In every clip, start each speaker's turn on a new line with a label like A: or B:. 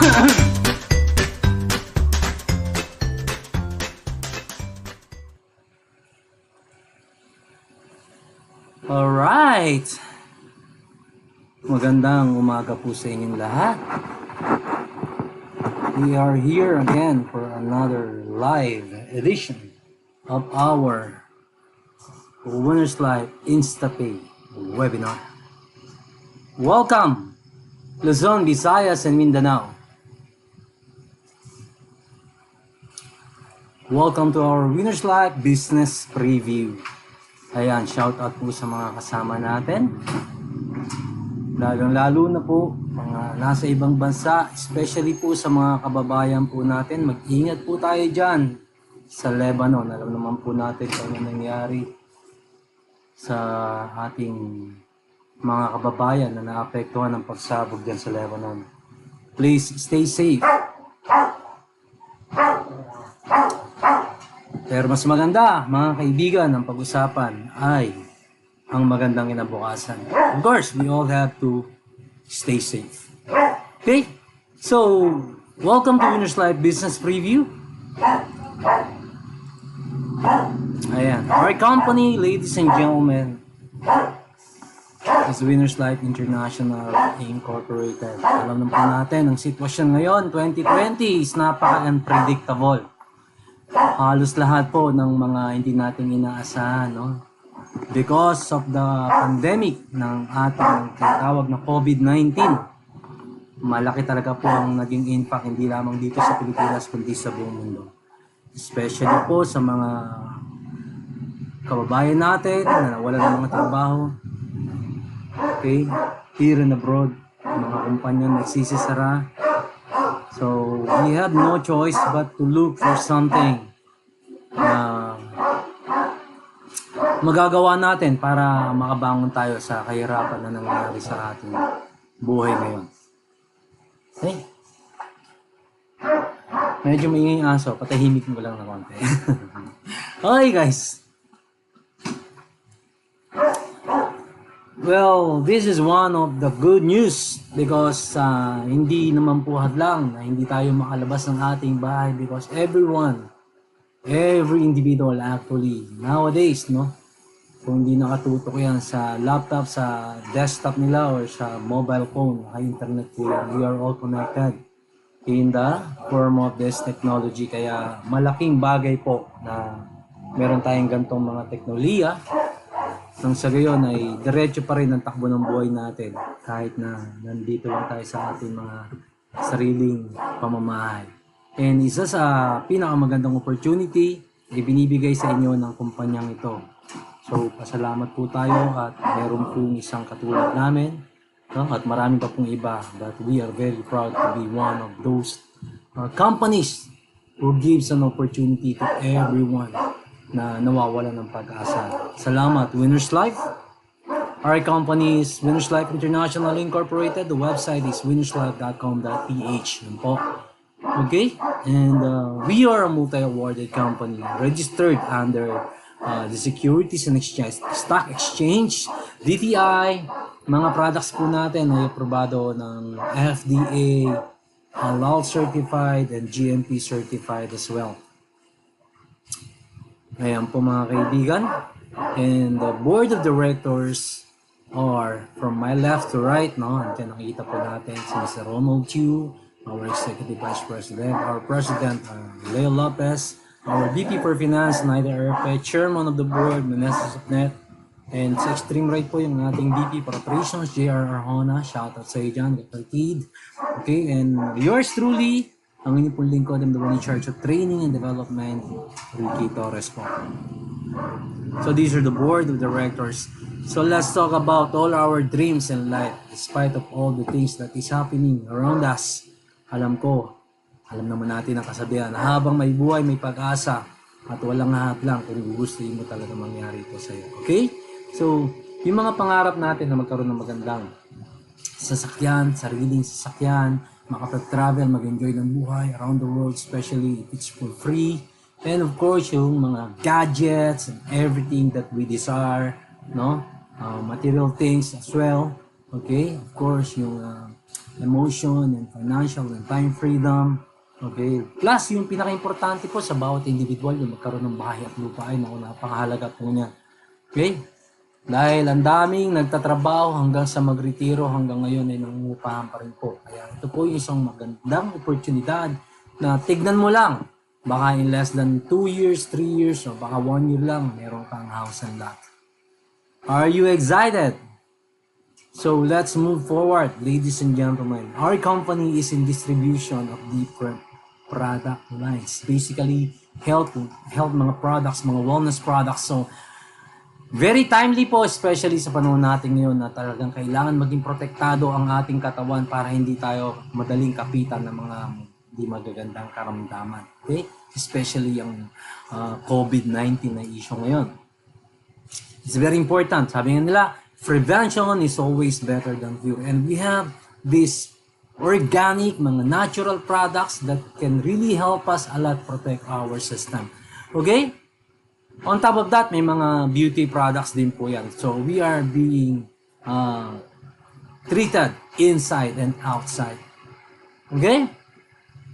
A: Alright! Magandang umaga po sa inyong lahat. We are here again for another live edition of our Winners Life InstaPay webinar. Welcome, Luzon, Visayas, and Mindanao. Welcome to our Winners Life Business Preview. Ayan, shout out po sa mga kasama natin. Lalong-lalo na po mga nasa ibang bansa, especially po sa mga kababayan po natin. Mag-ingat po tayo dyan sa Lebanon. Alam naman po natin kung ano nangyari sa ating mga kababayan na naapektuhan ng pagsabog dyan sa Lebanon. Please stay safe. Pero mas maganda, mga kaibigan, ang pag-usapan ay ang magandang kinabukasan. Of course, we all have to stay safe. Okay? So, welcome to Winners Life Business Preview. Ayan. Our company, ladies and gentlemen, is Winners Life International Incorporated. Alam naman po natin, ang sitwasyon ngayon, 2020, is napaka-unpredictable. Halos lahat po ng mga hindi natin inaasahan, no? Because of the pandemic ng ating tinatawag na COVID-19, malaki talaga po ang naging impact hindi lamang dito sa Pilipinas kundi sa buong mundo. Especially po sa mga kababayan natin na nawalan ng mga trabaho. Okay? Here and abroad, mga kumpanya nagsisisara. So, we have no choice but to look for something na magagawa natin para makabangon tayo sa kahirapan na nangyari sa ating buhay ngayon. Okay? Medyo maingay aso, patahimik mo lang na konti. Okay guys. Well, this is one of the good news because hindi naman po hadlang na hindi tayo makalabas ng ating bahay because every individual actually nowadays, no? Kung hindi nakatutok yan sa laptop, sa desktop nila or sa mobile phone, internet po yan, we are all connected in the form of this technology. Kaya malaking bagay po na meron tayong gantong mga teknolohiya. Nang sa gayon ay diretso pa rin ang takbo ng buhay natin kahit na nandito lang tayo sa ating mga sariling pamamahay. And isa sa pinakamagandang opportunity ay binibigay sa inyo ng kumpanyang ito. So pasalamat po tayo at meron pong isang katulad namin, no? At marami pa pong iba, but we are very proud to be one of those companies who gives an opportunity to everyone na nawawalan ng pag-asa. Salamat, Winners Life. Our company is Winners Life International Incorporated. The website is winnerslife.com.ph. Yun po. Okay? And we are a multi-awarded company registered under the Securities and Exchange, Stock Exchange, DTI. Mga products po natin ay aprobado ng FDA, Halal Certified, and GMP Certified as well. Ayan po mga kaibigan. And the board of directors are from my left to right, no? Andiyan nakita po natin si Mr. Ronald Chu, our Executive Vice President, our President, Leo Lopez, our VP for Finance, Naida Erpe, Chairman of the Board, Manessa Sopnet, and sa extreme right po yung ating VP for Operations, JR Arjona. Shout out sa iyo dyan, kapatid. Okay, and yours truly, ang inyong pong lingkod, I'm the one in charge of training and development, Ricky Torres po. So these are the board of directors. So let's talk about all our dreams in life. Despite of all the things that is happening around us, alam naman natin ang kasabihan na habang may buhay, may pag-asa at walang hadlang kung gugustuhin mo talaga mangyari ito sa iyo. Okay? So, yung mga pangarap natin na magkaroon ng magandang sasakyan, sariling sasakyan, makapag-travel, mag-enjoy ng buhay around the world, especially if it's for free. And of course, yung mga gadgets and everything that we desire, no? Material things as well. Okay? Of course, yung emotion, and financial and time freedom. Okay. Plus, yung pinaka-importante po sa bawat individual, yung magkaroon ng bahay at lupain, ako napakahalaga po niya. Okay? Dahil ang daming nagtatrabaho hanggang sa magretiro, hanggang ngayon ay nangungupahan pa rin po. Kaya ito po yung isang magandang oportunidad na tignan mo lang. Baka in less than 2 years, 3 years, o baka 1 year lang, meron kang house and lot. Are you excited? So let's move forward, ladies and gentlemen. Our company is in distribution of different product lines. Basically, health mga products, mga wellness products. So, very timely po, especially sa panahon natin ngayon na talagang kailangan maging protektado ang ating katawan para hindi tayo madaling kapitan ng mga di magagandang karamdaman. Okay? Especially yung COVID-19 na issue ngayon. It's very important. Sabi nga nila, prevention is always better than cure. And we have these organic, mga natural products that can really help us a lot protect our system. Okay? On top of that, may mga beauty products din po yan. So, we are being treated inside and outside. Okay?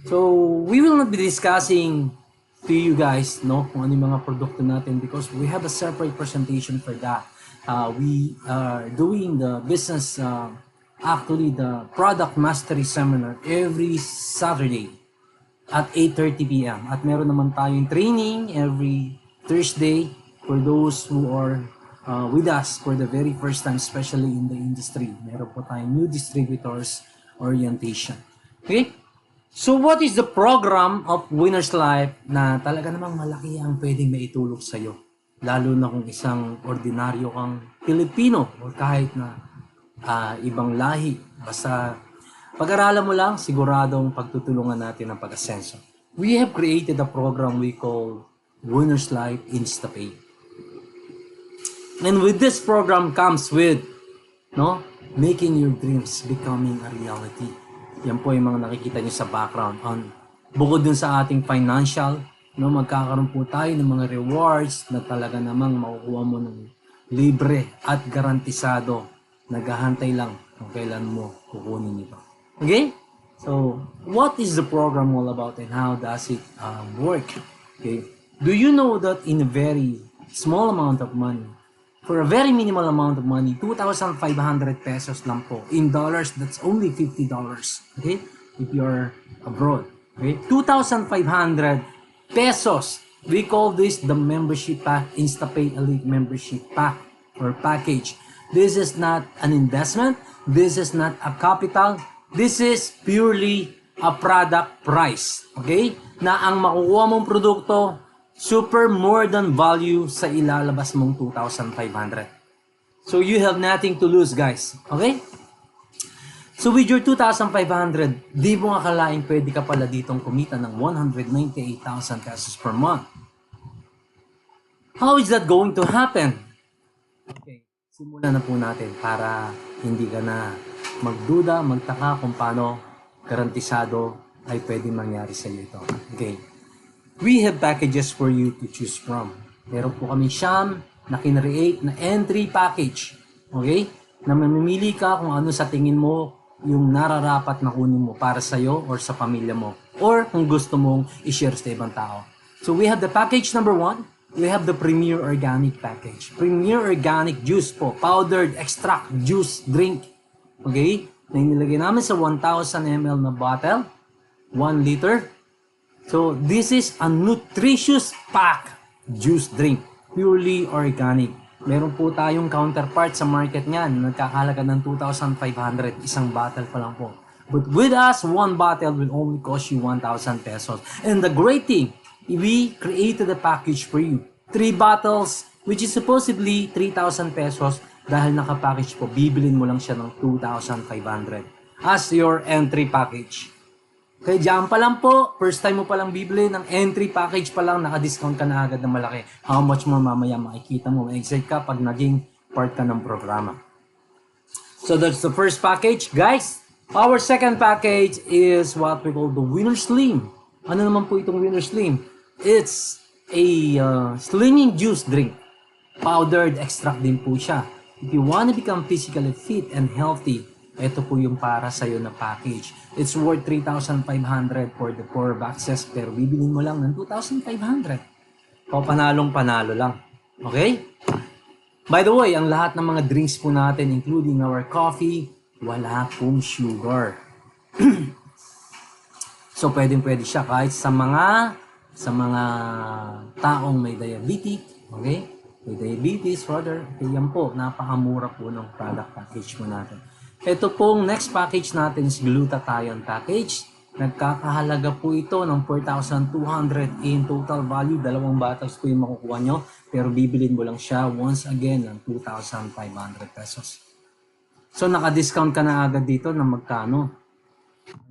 A: So, we will not be discussing to you guys, no, kung ano yung mga produkto natin because we have a separate presentation for that. We are doing the business, actually the product mastery seminar every Saturday at 8:30 p.m. At meron naman tayong training every Thursday for those who are with us for the very first time, especially in the industry. Meron po tayong new distributors orientation. Okay? So what is the program of Winner's Life na talaga namang malaki ang pwedeng maitulog sa iyo? Lalo na kung isang ordinaryo kang Pilipino o kahit na ibang lahi. Basta pag-aralan mo lang, siguradong pagtutulungan natin ang pag-asenso. We have created a program we call Winner's Life InstaPay. And with this program comes with making your dreams becoming a reality. Yan po yung mga nakikita nyo sa background. Bukod dun sa ating financial, magkakaroon po tayo ng mga rewards na talaga namang makukuha mo ng libre at garantisado. Naghahantay lang kung kailan mo kukunin ito. Okay? So, what is the program all about and how does it work? Okay? Do you know that in a very small amount of money, for a very minimal amount of money, 2,500 pesos lang po. In dollars, that's only $50. Okay? If you're abroad. Okay? 2,500 pesos. We call this the membership pack, InstaPay Elite Membership Pack or package. This is not an investment. This is not a capital. This is purely a product price. Okay? Na ang makukuha mong produkto super more than value sa ilalabas mong 2,500. So you have nothing to lose, guys. Okay? So with your 2,500, di mo akalain pwede ka pala ditong kumita ng 198,000 pesos per month. How is that going to happen? Okay, simulan na po natin para hindi ka na magduda, magtaka kung paano garantisado ay pwede mangyari sa iyo ito. Okay. We have packages for you to choose from. Meron po kami siyam na kinreate na entry package. Okay? Na mamimili ka kung ano sa tingin mo yung nararapat na kunin mo para sa'yo or sa pamilya mo. Or kung gusto mong i-share sa ibang tao. So we have the package number 1. We have the Premier Organic package. Premier Organic juice po. Powdered extract juice drink. Okay? Na inilagay namin sa 1,000 ml na bottle. 1 liter. So, this is a nutritious pack juice drink. Purely organic. Meron po tayong counterpart sa market niyan. Nagkakahalaga ng 2,500. Isang bottle pa lang po. But with us, 1 bottle will only cost you 1,000 pesos. And the great thing, we created a package for you. 3 bottles, which is supposedly 3,000 pesos. Dahil nakapackage po, bibilin mo lang siya ng 2,500 as your entry package. Kaya dyan pa lang po, first time mo palang bibili ng entry package pa lang, naka-discount ka na agad na malaki. How much more mamaya makikita mo, ma-excite ka pag naging part ka ng programa. So that's the first package. Guys, our second package is what we call the Winner Slim. Ano naman po itong Winner Slim? It's a slimming juice drink. Powdered extract din po siya. If you want to become physically fit and healthy, ito po yung para sa'yo na package. It's worth 3,500 for the 4 boxes, pero bibilin mo lang ng 2,500. O panalong-panalo lang. Okay? By the way, ang lahat ng mga drinks po natin, including our coffee, wala pong sugar. So, pwedeng-pwede siya kahit sa mga taong may diabetic, okay? May diabetes, rather, okay, yan po, napakamura po ng product package mo natin. Ito pong next package natin is glutathione package. Nagkakahalaga po ito ng 4,200 in total value. 2 bottles po yung makukuha nyo, pero bibilin mo lang siya once again ng 2,500 pesos. So, naka-discount ka na agad dito na magkano.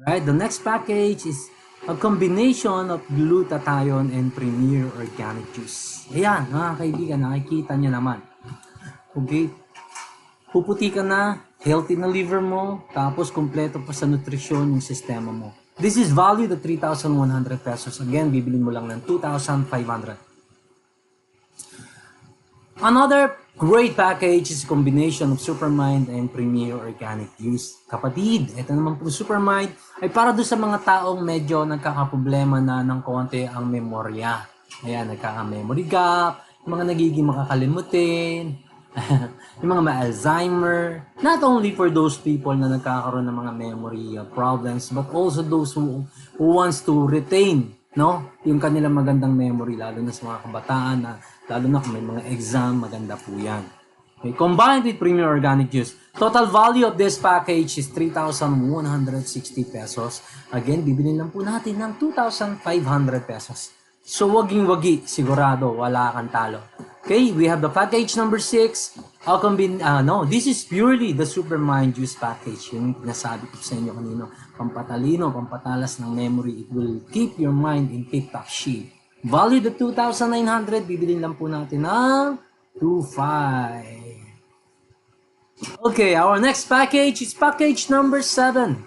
A: Alright, the next package is a combination of glutathione and Premier Organic Juice. Ayan, mga kaibigan, nakikita nyo naman. Okay, puputi ka na, healthy na liver mo, tapos kompleto pa sa nutrisyon yung sistema mo. This is valued at 3,100 pesos. Again, bibilin mo lang ng 2,500. Another great package is a combination of Supermind and Premier Organic Juice. Kapatid, ito naman po Supermind ay para doon sa mga taong medyo nagkakaproblema na ng konti ang memorya. Ayan, nagkaka-memory gap, yung mga nagiging makakalimutin, yung mga may Alzheimer. Not only for those people na nagkakaroon ng mga memory problems, but also those who wants to retain, no, yung kanilang magandang memory, lalo na sa mga kabataan na lalo na kung may mga exam, maganda po yan. Okay, combined with Premier Organic Juice, total value of this package is 3,160 pesos. Again, bibilin lang po natin ng 2,500 pesos. So, waging-wagi, sigurado, wala kang talo. Okay, we have the package number 6. This is purely the Supermind Juice package. Yung nasabi ko sa inyo kanino, pampatalino, pampatalas ng memory. It will keep your mind in tip-top shape. Value the 2,900, bibilin lang po natin ng 2,500. Okay, our next package is package number 7.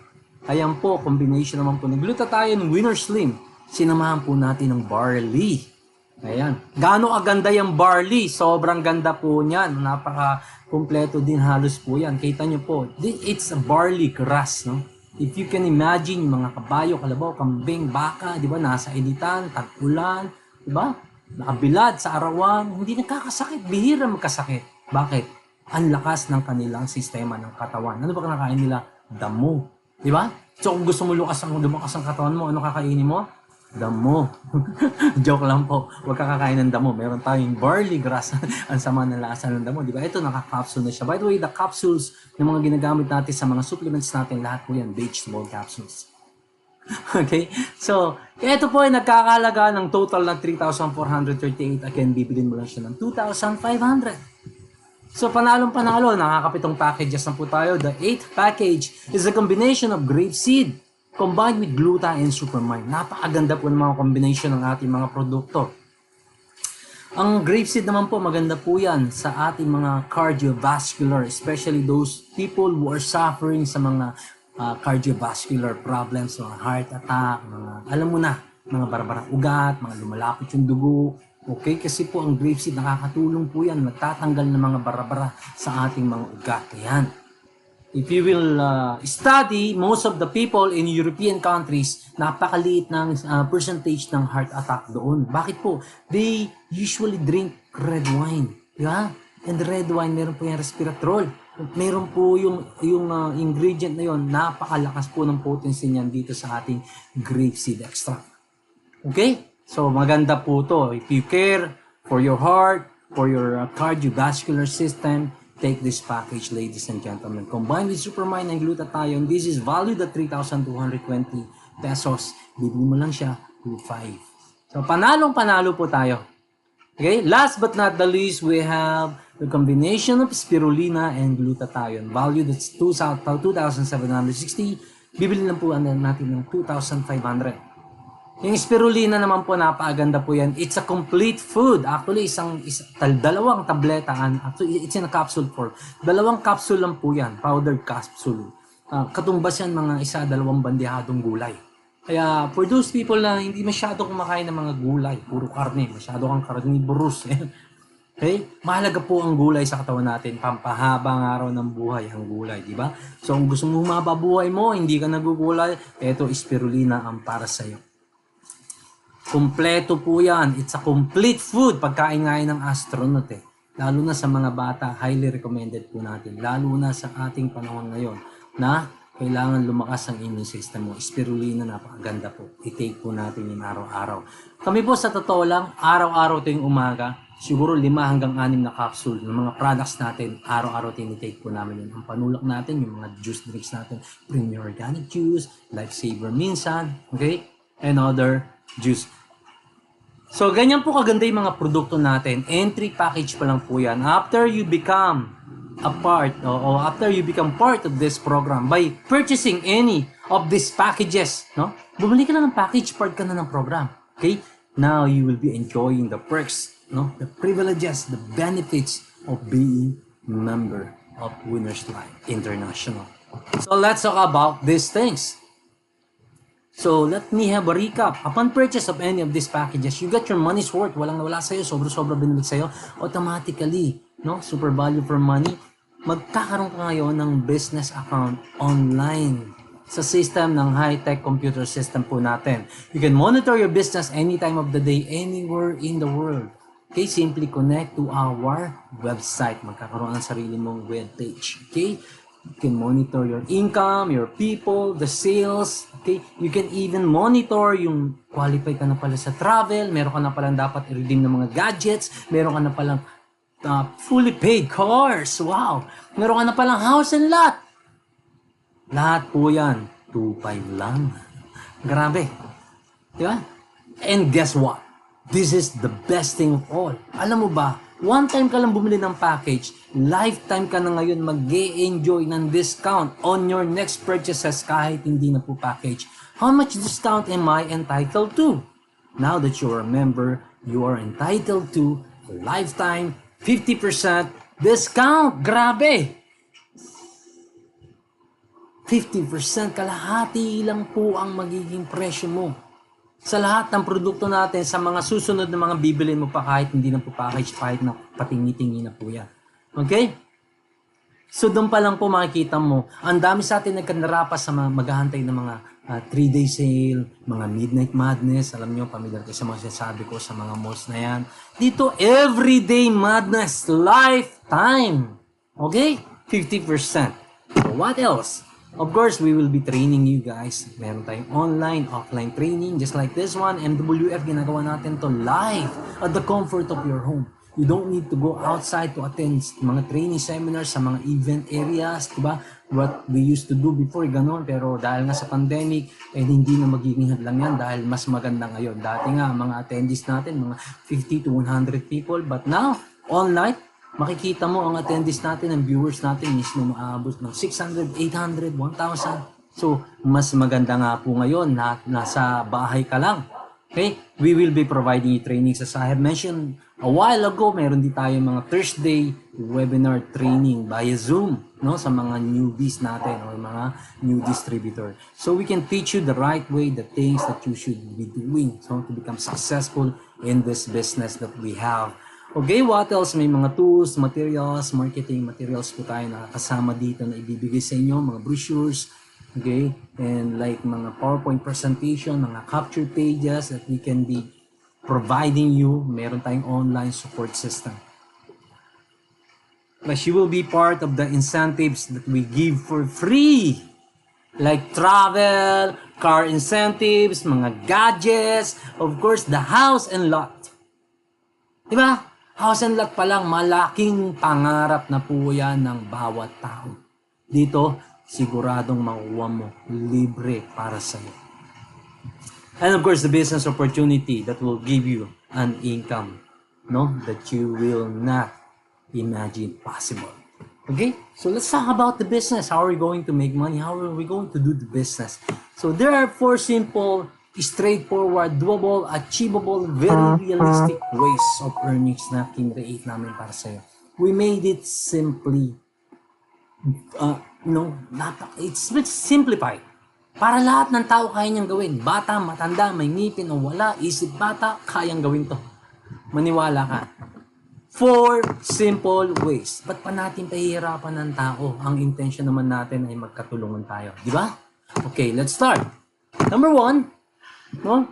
A: Ayan po, combination naman po ng glutathione, Winner Slim. Sinamahan po natin ng barley. Ayan. Gaano kaganda yung barley? Sobrang ganda po niyan. Napaka-kompleto din halos po yan. Kita nyo po, it's a barley grass, no? If you can imagine, yung mga kabayo, kalabaw, kambing, baka, di ba, nasa editan, tag-ulan, di ba? Nakabilad sa arawan, hindi nagkakasakit, bihira magkasakit. Bakit? Ang lakas ng kanilang sistema ng katawan. Ano ba kinakain nila? Damo. Di ba? So kung gusto mo lumakas ang katawan mo, ano kakainin mo? Damo. Joke lang po. Huwag kakain ng damo. Meron tayong barley grass. Ang sama ng lasa ng damo. Di ba? Ito, naka-capsule na siya. By the way, the capsules ng mga ginagamit natin sa mga supplements natin, lahat po yan, vegetable capsules. Okay? So, ito po ay nagkakalaga ng total na 3,438. Again, bibilin mo lang siya ng 2,500. So, panalong-panalo, nakakapitong packages na po tayo. The 8th package is a combination of grapeseed combined with gluta and Supermind. Napakaganda po ng mga combination ng ating mga produkto. Ang grapeseed naman po, maganda po yan sa ating mga cardiovascular, especially those people who are suffering sa mga cardiovascular problems, mga heart attack, mga, alam mo na, mga barabarang ugat, mga lumalapit yung dugo. Okay, kasi po ang grapeseed nakakatulong po yan, nagtatanggal ng mga barabara sa ating mga ugat. Ayan. If you will study, most of the people in European countries, napakaliit ng percentage ng heart attack doon. Bakit po? They usually drink red wine. Yeah? And the red wine, meron po yung resveratrol. Meron po yung ingredient na yun, napakalakas po ng potency niyan dito sa ating grapeseed extract. Okay? So, maganda po to. If you care for your heart, for your cardiovascular system, take this package, ladies and gentlemen. Combined with Supermind and glutathione, this is valued at 3,220 pesos. Bibili mo lang siya, 2,500. So, panalong-panalo po tayo. Okay? Last but not the least, we have the combination of spirulina and glutathione. Valued at 2,760. Bibili lang po natin ng 2,500. Yung spirulina naman po, napakaganda po yan. It's a complete food. Actually, dalawang tableta. Actually, it's in a capsule form. 2 capsule lang po yan. Powdered capsule. Katumbas yan mga 1-2 bandihadong gulay. Kaya, for those people na hindi masyado kumakain ng mga gulay, puro karne, masyado kang carnivorous. Okay? Mahalaga po ang gulay sa katawan natin. Pampahabang araw ng buhay ang gulay, di ba? So, kung gusto mo humaba buhay mo, hindi ka nagugulay, eto, spirulina ang para sa iyo. Kompleto po yan. It's a complete food. Pagkain nga ng astronaut eh. Lalo na sa mga bata, highly recommended po natin. Lalo na sa ating panahon ngayon na kailangan lumakas ang immune system mo. Spirulina, napakaganda po. I-take po natin yung araw-araw. Kami po sa totoo lang, araw-araw tuwing umaga, siguro 5 hanggang 6 na capsule ng mga products natin, araw-araw tinitake po namin yun. Ang panulak natin, yung mga juice drinks natin, Premier Organic Juice, Lifesaver minsan, okay? And other juice. So, ganyan po kaganda yung mga produkto natin. Entry package pa lang po yan. After you become a part, o after you become part of this program, by purchasing any of these packages, no? Bumili ka na ng package, part ka na ng program. Okay? Now, you will be enjoying the perks, no? The privileges, the benefits of being member of Winners Life International. So, let's talk about these things. So, let me have a recap. Upon purchase of any of these packages, you get your money's worth. Walang nawala sa'yo, sobra-sobra binalik sa'yo. Automatically, no? Super value for money. Magkakaroon ka ngayon ng business account online sa system ng high-tech computer system po natin. You can monitor your business any time of the day, anywhere in the world. Okay, simply connect to our website. Magkakaroon ng sarili mong webpage. Okay? You can monitor your income, your people, the sales. Okay? You can even monitor yung qualify ka na pala sa travel, meron ka na palang dapat i-redeem ng mga gadgets, meron ka na palang fully paid cars. Wow! Meron ka na palang house and lot. Lahat po yan, 2.5 lang. Grabe. Diba? And guess what? This is the best thing of all. Alam mo ba, one time ka lang bumili ng package, lifetime ka na ngayon mag-e-enjoy ng discount on your next purchases kahit hindi na po package. How much discount am I entitled to? Now that you are a member, you are entitled to a lifetime 50% discount. Grabe! 50%, kalahati lang po ang magiging presyo mo. Sa lahat ng produkto natin, sa mga susunod na mga bibilin mo pa kahit hindi na po package, kahit na patingi-tingi na po yan. Okay? So doon pa lang po makikita mo, ang dami sa atin nagkanarapas sa mga maghahantay ng mga 3-day sale, mga midnight madness. Alam nyo, pamilyar kayo sa mga sinasabi ko sa mga malls na yan. Dito, everyday madness, lifetime. Okay? 50%. So what else? Of course, we will be training you guys. Meron tayong online, offline training, just like this one. MWF, ginagawa natin to live at the comfort of your home. You don't need to go outside to attend mga training seminars sa mga event areas, diba? What we used to do before, ganun. Pero dahil nga sa pandemic, hindi na magiging hadlang yan dahil mas maganda ngayon. Dati nga, mga attendees natin, mga 50 to 100 people. But now, online, makikita mo ang attendees natin, ang viewers natin, mismo maabot ng 600, 800, 1,000. So, mas maganda nga po ngayon na nasa bahay ka lang. Okay? We will be providing trainings as I have mentioned a while ago. Meron din tayo mga Thursday webinar training via Zoom, no, sa mga newbies natin or mga new distributor. So, we can teach you the right way, the things that you should be doing so to become successful in this business that we have. Okay, what else? May mga tools, materials, marketing materials po tayo na kasama dito na ibibigay sa inyo, mga brochures, okay, and like mga PowerPoint presentation, mga capture pages that we can be providing you. Meron tayong online support system. But you will be part of the incentives that we give for free, like travel, car incentives, mga gadgets, of course, the house and lot. Diba? House and lot pa lang, malaking pangarap na po yan ng bawat tao. Dito, siguradong makuha mo libre para sa iyo. And of course, the business opportunity that will give you an income, no, that you will not imagine possible. Okay? So let's talk about the business. How are we going to make money? How are we going to do the business? So there are 4 simple, straightforward, doable, achievable, very realistic ways of earnings na kinreate namin para sa'yo. We made it simply, it's simplified. Para lahat ng tao kaya niyang gawin. Bata, matanda, may ngipin o wala, isip bata, kayang gawin to. Maniwala ka. 4 simple ways. Ba't pa natin pahihirapan ng tao? Ang intention naman natin ay magkatulungan tayo. Di ba? Okay, let's start. Number 1, no?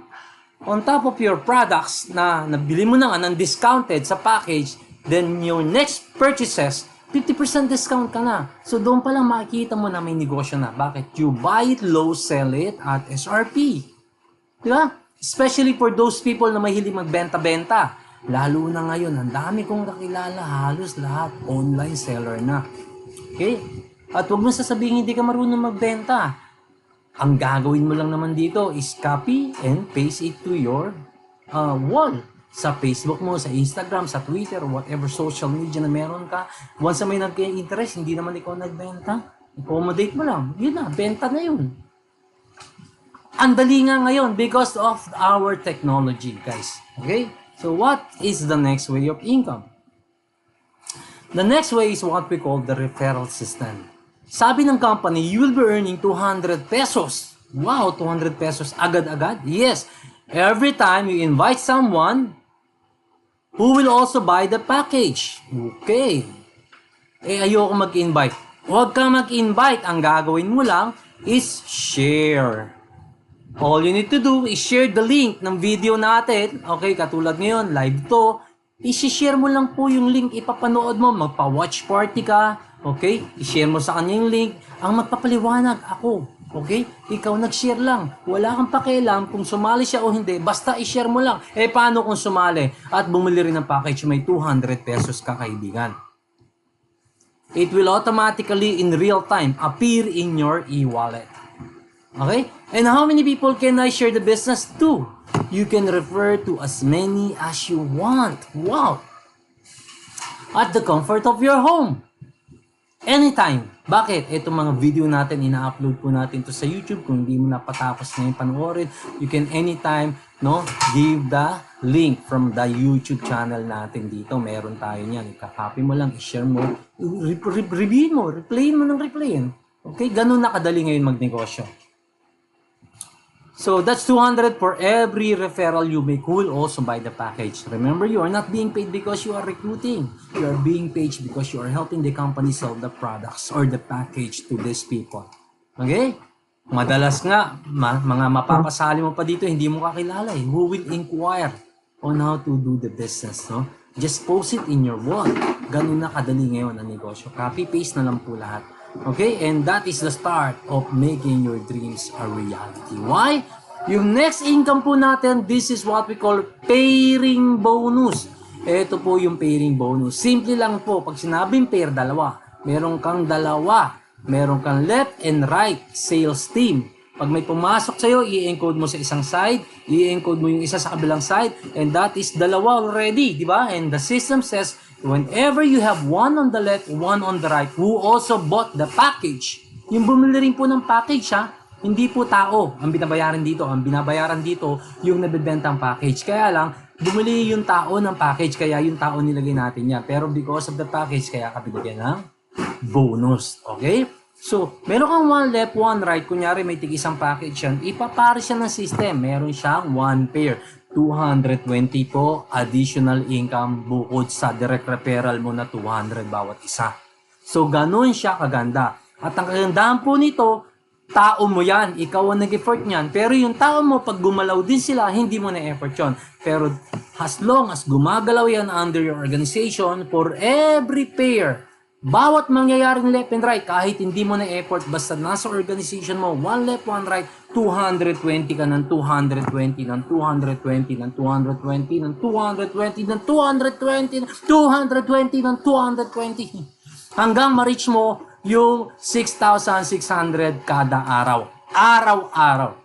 A: On top of your products na nabili mo na ng discounted sa package, then your next purchases, 50% discount ka na. So doon pa lang makikita mo na may negosyo na. Bakit? You buy it low, sell it at SRP. Di ba? Especially for those people na mahilig magbenta-benta. Lalo na ngayon, ang dami kong kakilala, halos lahat online seller na. Okay? At huwag mo sasabihin hindi ka marunong magbenta. Ang gagawin mo lang naman dito is copy and paste it to your wall. Sa Facebook mo, sa Instagram, sa Twitter, whatever social media na meron ka. Once na may nagka-interest, hindi naman ikaw nagbenta. Accommodate mo lang. Yun na, benta na yun. Ang dali nga ngayon because of our technology, guys. Okay? So what is the next way of income? The next way is what we call the referral system. Sabi ng company, you will be earning 200 pesos. Wow, 200 pesos agad-agad? Yes. Every time you invite someone who will also buy the package. Okay. Ayoko mag-invite. Huwag kang mag-invite. Ang gagawin mo lang is share. All you need to do is share the link ng video natin. Okay, katulad ngayon, live to. I-share mo lang po yung link, ipapanood mo, magpa-watch party ka. Okay, i-share mo sa kanya yung link. Ang magpapaliwanag, ako. Okay, ikaw nag-share lang. Wala kang pakialam kung sumali siya o hindi. Basta i-share mo lang. Paano kung sumali at bumili rin ng package, may 200 pesos ka, kaibigan. It will automatically in real time appear in your e-wallet. Okay? And how many people can I share the business to? You can refer to as many as you want. Wow! At the comfort of your home. Anytime. Bakit? Itong mga video natin, ina-upload po natin to sa YouTube. Kung hindi mo napatapos na yung panoorin, you can anytime, no, give the link from the YouTube channel natin dito. Meron tayo niyan. Ikakopy mo lang, i-share mo, review mo, replayin mo ng replayin. Okay? Ganun na kadali ngayon magnegosyo. So that's 200 for every referral you make who will also buy the package. Remember, you are not being paid because you are recruiting. You are being paid because you are helping the company sell the products or the package to these people. Okay? Madalas nga, mga mapapasali mo pa dito, hindi mo kakilala eh. Who will inquire on how to do the business, no? Just post it in your wall. Ganun na kadali ngayon ang negosyo. Copy-paste na lang po lahat. Okay? And that is the start of making your dreams a reality. Why? Yung next income po natin, this is what we call pairing bonus. Ito po yung pairing bonus. Simple lang po. Pag sinabing pair, dalawa. Meron kang dalawa. Meron kang left and right sales team. Pag may pumasok sa'yo, i-encode mo sa isang side, i-encode mo yung isa sa kabilang side, and that is dalawa already, di ba? And the system says, whenever you have one on the left, one on the right, who also bought the package, yung bumili rin po ng package, ha? Hindi po tao ang binabayaran dito. Ang binabayaran dito, yung nabibentang package. Kaya lang, bumili yung tao ng package, kaya yung tao nilagay natin yan. Pero because of the package, kaya ka binigyan ng bonus. Okay? So, meron kang one left, one right. Kunyari, may tig-isang package yan. Ipapare siya ng system. Meron siyang one pair. 220 po additional income bukod sa direct referral mo na 200 bawat isa. So, ganun siya kaganda. At ang kagandahan po nito, tao mo yan. Ikaw ang nag-effort niyan. Pero yung tao mo, pag gumalaw din sila, hindi mo na-effort yun. Pero as long as gumagalaw yan under your organization, for every pair, bawat mangyayaring left and right, kahit hindi mo na-effort, basta nasa organization mo, one left, one right, 220 ka ng 220, ng 220, ng 220, ng 220, ng 220, ng 220, ng 220, hanggang ma-reach mo yung 6,600 kada araw. Araw-araw.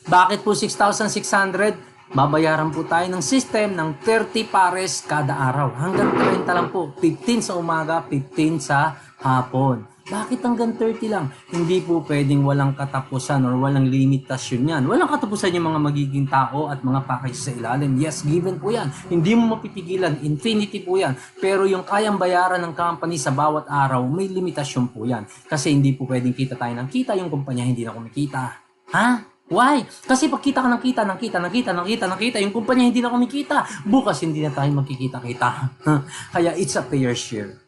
A: Bakit po 6,600? Babayaran po tayo ng system ng 30 pares kada araw. Hanggang 30 lang po. 15 sa umaga, 15 sa hapon. Bakit hanggang 30 lang? Hindi po pwedeng walang katapusan or walang limitasyon yan. Walang katapusan yung mga magiging tao at mga package sa ilalim. Yes, given po yan. Hindi mo mapipigilan. Infinity po yan. Pero yung kayang bayaran ng company sa bawat araw, may limitasyon po yan. Kasi hindi po pwedeng kita tayo ng kita yung kumpanya hindi na kumikita. Ha? Why? Kasi pag kita ka ng kita, yung kumpanya hindi na kumikita, bukas hindi na tayo magkikita-kita. Kaya it's a fair share.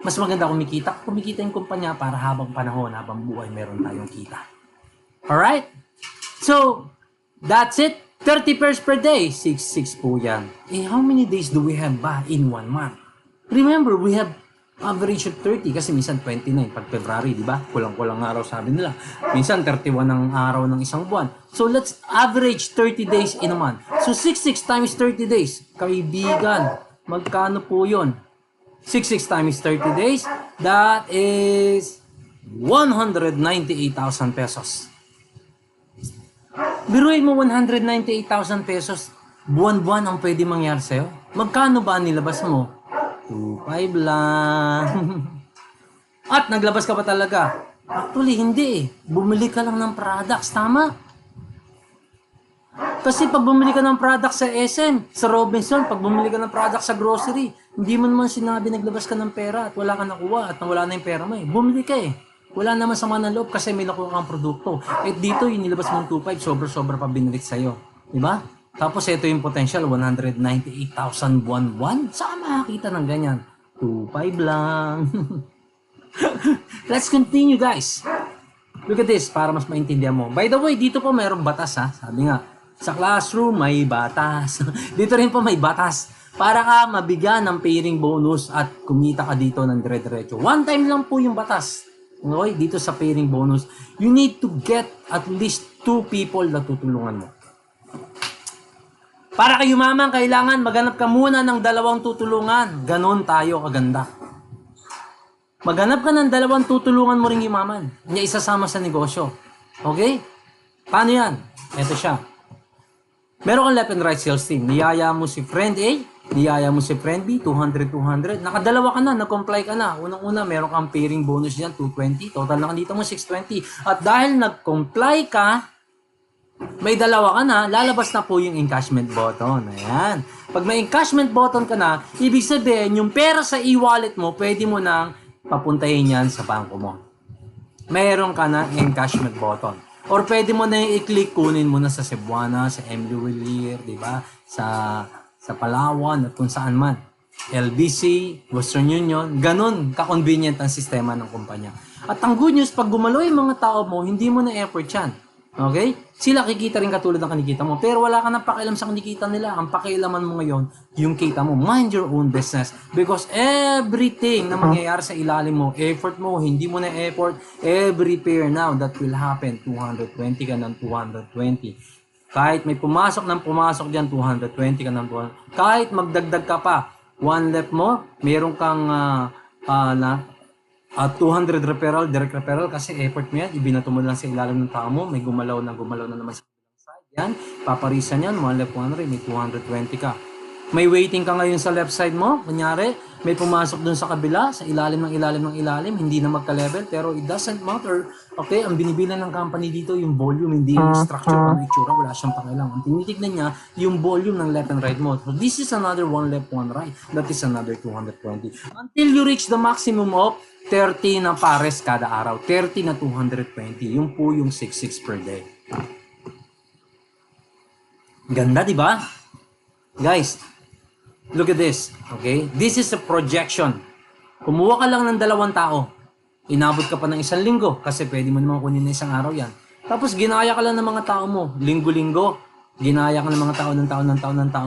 A: Mas maganda kumikita yung kumpanya para habang panahon, habang buhay, meron tayong kita. Alright? So, that's it. 30 pairs per day. 6 po yan. How many days do we have ba in 1 month? Remember, we have average of 30 kasi minsan 29 pag February, di ba? Kulang-kulang araw sabi nila. Minsan 31 ang araw ng isang buwan. So let's average 30 days in a month. So 66 times 30 days. Kaibigan, magkano po 'yon? 66 times 30 days, that is 198,000 pesos. Biruin mo 198,000 pesos, buwan-buwan ang pwede mangyari sa'yo. Magkano ba nilabas mo? 2.5 lang. At naglabas ka pa talaga. Actually, hindi eh. Bumili ka lang ng products, tama? Kasi pag bumili ka ng products sa SM, sa Robinson, pag bumili ka ng products sa grocery, hindi mo naman sinabi naglabas ka ng pera at wala ka nakuha at wala na yung pera mo eh. Bumili ka eh. Wala naman sama ng loob kasi may nakuha kang produkto. At dito, yung nilabas mong 2.5, sobra-sobra pa binilit sa'yo. Diba? Tapos ito yung potential, 198,000 buwan-buwan. Saan makakita ng ganyan? 2.5 lang. Let's continue guys. Look at this para mas maintindihan mo. By the way, dito po mayroong batas ha. Sabi nga, sa classroom may batas. Dito rin po may batas. Para ka mabigyan ng pairing bonus at kumita ka dito ng dire-diretso. One time lang po yung batas. Okay? Dito sa pairing bonus, you need to get at least 2 people na tutulungan mo. Para kayo yumaman, kailangan maghanap ka muna ng 2 tutulungan. Ganon tayo kaganda. Maghanap ka ng 2 tutulungan mo ring yumaman. Niya isasama sa negosyo. Okay? Paano yan? Ito siya. Meron kang left and right sales team. Niyaya mo si friend A, niyaya mo si friend B, 200. Nakadalawa ka na, nag-comply ka na. Unang-una, meron kang pairing bonus dyan, 220. Total na dito mo, 620. At dahil nag-comply ka, may 2 ka na, lalabas na po yung encashment button. Ayan. Pag may encashment button ka na, ibig sabihin, yung pera sa e-wallet mo, pwede mo nang papuntahin yan sa bangko mo. Meron ka na encashment button. Or pwede mo na i-click, kunin mo na sa Cebuana, sa Emily Willier, di ba? Sa Palawan, at kung saan man. LBC, Western Union, ganun ka-convenient ang sistema ng kumpanya. At ang good news, pag gumalaw yung mga tao mo, hindi mo na effort yan. Okay? Sila kikita rin katulad ng kinikita mo. Pero wala ka nang pakialam sa kinikita nila. Ang pakialaman mo ngayon, yung kita mo. Mind your own business. Because everything na mangyayari sa ilalim mo, effort mo, hindi mo na effort, every pair now that will happen, 220 ka ng 220. Kahit may pumasok dyan, 220 ka ng 200. Kahit magdagdag ka pa, one left mo, meron kang 200 referral, direct referral kasi effort mo yan, ibinato mo lang sa ilalim ng tao mo, may gumalaw na naman sa side. Yan, paparisan yan, one left, one right, may 220 ka. May waiting ka ngayon sa left side mo, kunyari, may pumasok dun sa kabila, sa ilalim, hindi na magka-level, pero it doesn't matter. Okay, ang binibilan ng company dito, yung volume, hindi yung structure, ano itsura, wala siyang pakialam. Ang tinitignan niya, yung volume ng left and right mo. So this is another one left, one right. That is another 220. Until you reach the maximum of 30 na pares kada araw. 30 na 220. Yung po yung 66 per day. Ganda, di ba? Guys, look at this. Okay? This is a projection. Kumuha ka lang ng 2 tao. Inabot ka pa ng 1 linggo kasi pwede mo naman kunin na 1 araw yan. Tapos ginaya ka lang ng mga tao mo. Linggo-linggo. Ginaya ka ng mga tao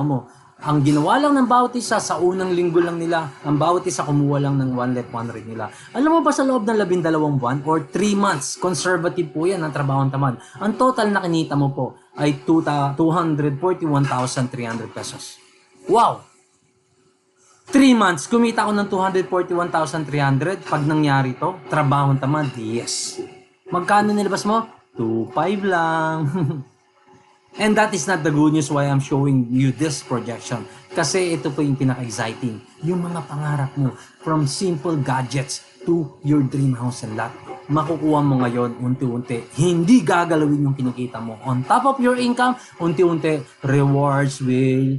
A: mo. Ang ginawa lang ng bawat isa sa unang linggo lang nila, ang bawat isa kumuha lang ng one left, one right nila. Alam mo ba sa loob ng 12 buwan or 3 months, conservative po yan ang trabahong tamad. Ang total na kinita mo po ay 241,300 pesos. Wow! 3 months, kumita ako ng 241,300 pag nangyari to. Trabahong tamad, yes. Magkano nilabas mo? 2.5 lang. And that is not the good news why I'm showing you this projection. Kasi ito po yung pinaka-exciting. Yung mga pangarap mo from simple gadgets to your dream house and lot. Makukuha mo ngayon unti-unti. Hindi gagalawin yung kinikita mo. On top of your income, unti-unti, rewards will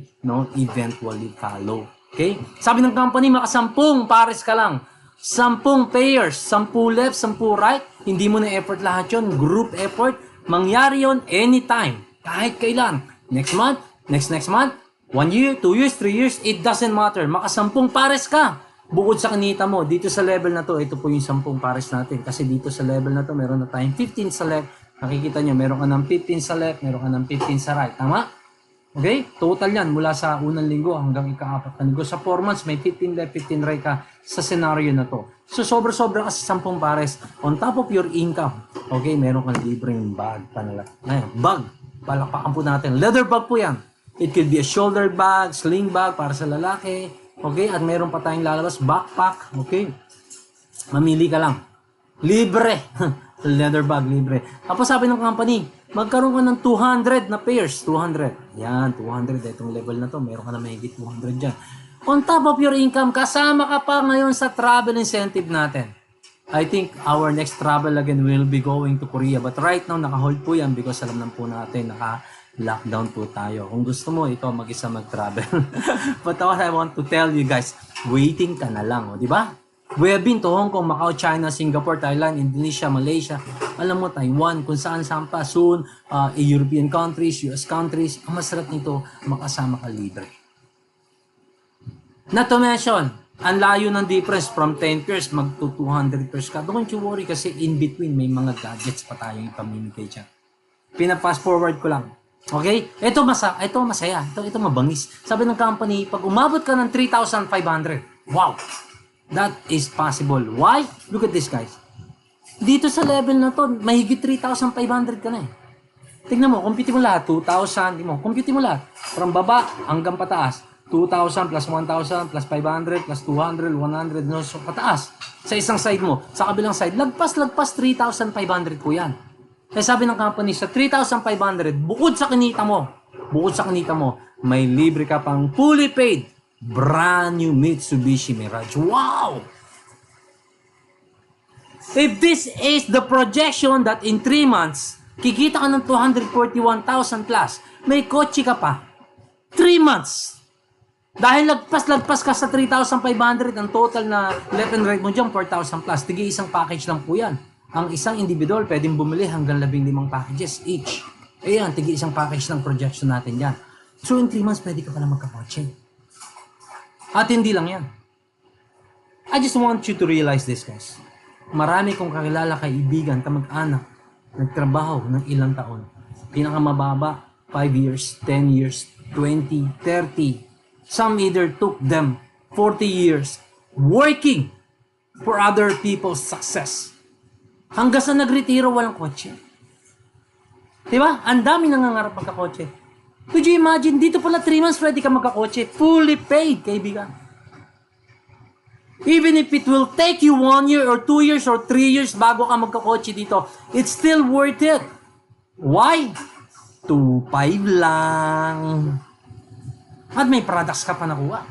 A: eventually follow. Okay? Sabi ng company, maka 10 pares ka lang. 10 pairs, 10 left, 10 right. Hindi mo na effort lahat yun. Group effort. Mangyari yon anytime. Kahit kailan. Next month, next month, 1 year, 2 years, 3 years, it doesn't matter. Makasampung pares ka. Bukod sa kinita mo, dito sa level na to, ito po yung 10 pares natin. Kasi dito sa level na to, meron na tayong 15 sa left. Nakikita nyo, meron ka ng 15 sa left, meron ka ng 15 sa right. Tama? Okay? Total yan, mula sa unang linggo hanggang ika-4 na linggo. Sa 4 months, may 15 left, 15 right ka sa scenario na to. So, sobra-sobra ka sa 10 pares. On top of your income, okay, meron kang libreng bag. Ayan, bag. Palakpakan po natin. Leather bag po yan. It could be a shoulder bag, sling bag para sa lalaki. Okay? At meron pa tayong lalabas, backpack. Okay? Mamili ka lang. Libre. Leather bag, libre. Tapos sabi ng company, magkaroon ka ng 200 na pairs. 200. Yan, 200. Itong level na to, meron ka na mahigit 200 dyan. On top of your income, kasama ka pa ngayon sa travel incentive natin. I think our next travel again will be going to Korea. But right now, naka-hold po yan because alam na po natin, naka-lockdown po tayo. Kung gusto mo, ito mag-isa mag-travel. But what I want to tell you guys, waiting ka na lang, di ba? We have been to Hong Kong, Macau, China, Singapore, Thailand, Indonesia, Malaysia, alam mo, Taiwan, kung saan-saan pa, soon, European countries, US countries. Ang masarap nito, makasama ka libre. Not to mention, ang layo ng difference from 10 pairs mag to 200 pairs ka. Don't you worry kasi in between may mga gadgets pa tayong ipamimigay dyan. Pina-fast forward ko lang. Okay? Ito masaya. Ito mabangis. Sabi ng company, pag umabot ka ng 3,500, wow! That is possible. Why? Look at this, guys. Dito sa level na to, mahigit 3,500 ka na eh. Tignan mo, compute mo lahat. 2,000, compute mo lahat. From baba hanggang pataas. 2,000 plus 1,000 plus 500 plus 200, 100, no, so pataas. Sa isang side mo. Sa kabilang side, lagpas 3,500 po yan. Kaya sabi ng company, sa 3,500, bukod sa kinita mo, may libre ka pang fully paid brand new Mitsubishi Mirage. Wow! If this is the projection that in 3 months, kikita ka ng 241,000 plus, may kotse ka pa. 3 months. Dahil lagpas ka sa 3,500, ang total na left and right mo dyan, 4,000 plus. Tigi isang package lang po yan. Ang isang individual, pwedeng bumili hanggang 15 packages each. Ayan, tigi isang package ng projection natin yan. So in 3 months, pwede ka pala magkakotse. At hindi lang yan. I just want you to realize this, guys. Marami kong kakilala, kaibigan, kamag-anak, nagtrabaho ng ilang taon. Pinakamababa, 5 years, 10 years, 20, 30. Some either took them 40 years working for other people's success. Hanggang sa nagretiro, walang kotse. Diba? Ang dami nangangarap magkakotse. Could you imagine, dito pala 3 months ready ka magkakotse. Fully paid, kaibigan. Even if it will take you 1 year or 2 years or 3 years bago ka magkakotse dito, it's still worth it. Why? 2,500 lang. At may products ka pa nakuha.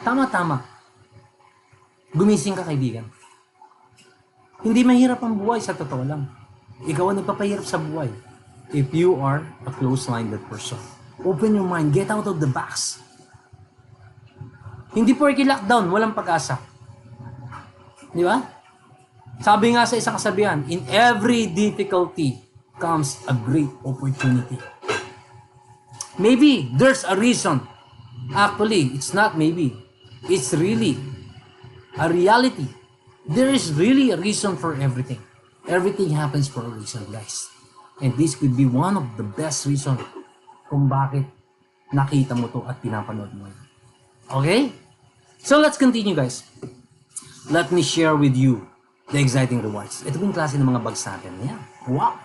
A: Tama. Gumising ka, kaibigan. Hindi mahirap ang buhay, sa totoo lang. Ikaw ang nagpapahirap sa buhay. If you are a close-minded person. Open your mind. Get out of the box. Hindi porke lockdown, walang pag-asa. Di ba? Sabi nga sa isang kasabihan, in every difficulty comes a great opportunity. Maybe there's a reason. Actually, it's not maybe. It's really a reality. There is really a reason for everything. Everything happens for a reason, guys. And this could be one of the best reasons kung bakit nakita mo to at pinapanood mo. Okay? So let's continue, guys. Let me share with you the exciting rewards. Ito po yung klase ng mga bags natin. Ayan. Wow!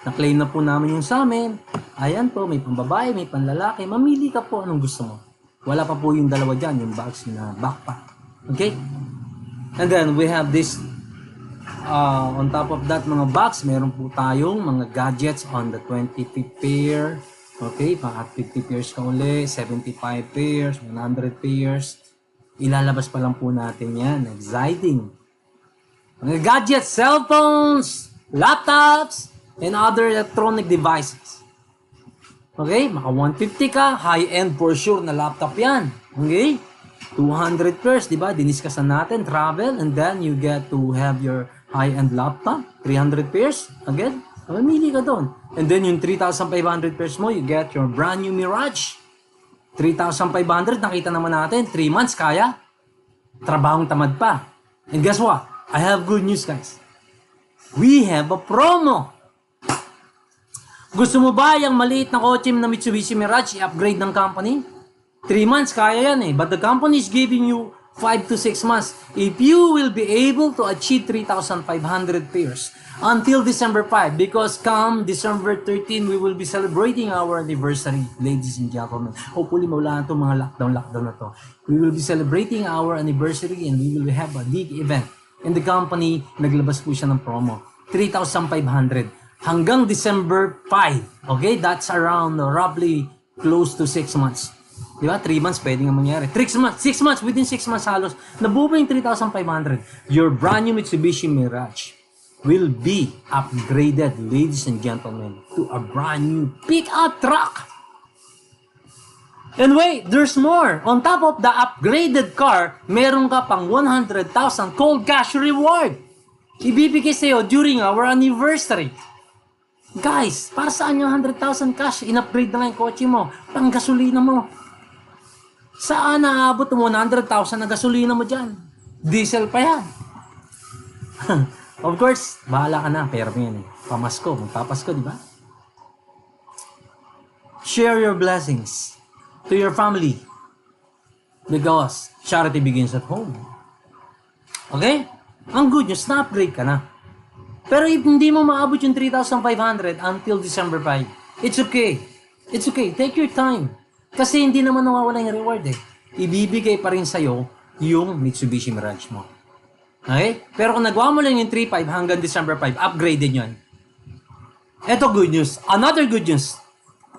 A: Na-claim na po namin yung sa amin. Ayan po, may pambabae, may panlalaki. Mamili ka po anong gusto mo. Wala pa po yung dalawa dyan, yung bags na backpack. Okay? And then we have this, on top of that mga bags, meron po tayong mga gadgets on the 25th pair. Okay, pang 50 pairs ka uli, 75 pairs, 100 pairs. Ilalabas pa lang po natin yan. Exciting. Mga gadgets, cellphones, laptops, and other electronic devices. Okay, maka 150 ka, high-end for sure na laptop yan. Okay? 200 pairs, di ba? Diniskasan natin, travel, and then you get to have your high-end laptop. 300 pairs, again. Mamili ka doon. And then yung 3,500 pairs mo, you get your brand new Mirage. 3,500, nakita naman natin, 3 months kaya. Trabahong tamad pa. And guess what? I have good news, guys. We have a promo. Gusto mo ba yung maliit na kotse na Mitsubishi Mirage i-upgrade ng company? 3 months, kaya yan eh. But the company is giving you 5 to 6 months. If you will be able to achieve 3,500 pairs until December 5, because come December 13, we will be celebrating our anniversary, ladies and gentlemen. Hopefully, mawala na itong mga lockdown na to. We will be celebrating our anniversary and we will have a big event. And the company, naglabas po siya ng promo. 3,500. Hanggang December 5. Okay? That's around roughly close to 6 months. Di ba? 3 months pwede nga mangyari. 6 months, within 6 months halos, nabubo yung 3,500. Your brand new Mitsubishi Mirage will be upgraded, ladies and gentlemen, to a brand new pickup truck. And wait, there's more. On top of the upgraded car, meron ka pang 100,000 cold cash reward. Ibibigay sa'yo during our anniversary. Guys, para saan yung 100,000 cash? In-upgrade na lang yung kotse mo. Pang gasolina mo. Saan naabot mo 100,000 na gasolina mo dyan? Diesel pa yan. Of course, bahala ka na. Pero yan eh. Pamasko, magpapasko, di ba? Share your blessings to your family. Because charity begins at home. Okay? Ang good news, na-upgrade ka na. Pero if hindi mo maabot yung 3,500 until December 5, it's okay. It's okay. Take your time. Kasi hindi naman nawawala yung reward eh. Ibibigay pa rin sa'yo yung Mitsubishi Mirage mo. Okay? Pero kung nagawa mo lang yung 3,500 hanggang December 5, upgraded yun. Eto good news. Another good news.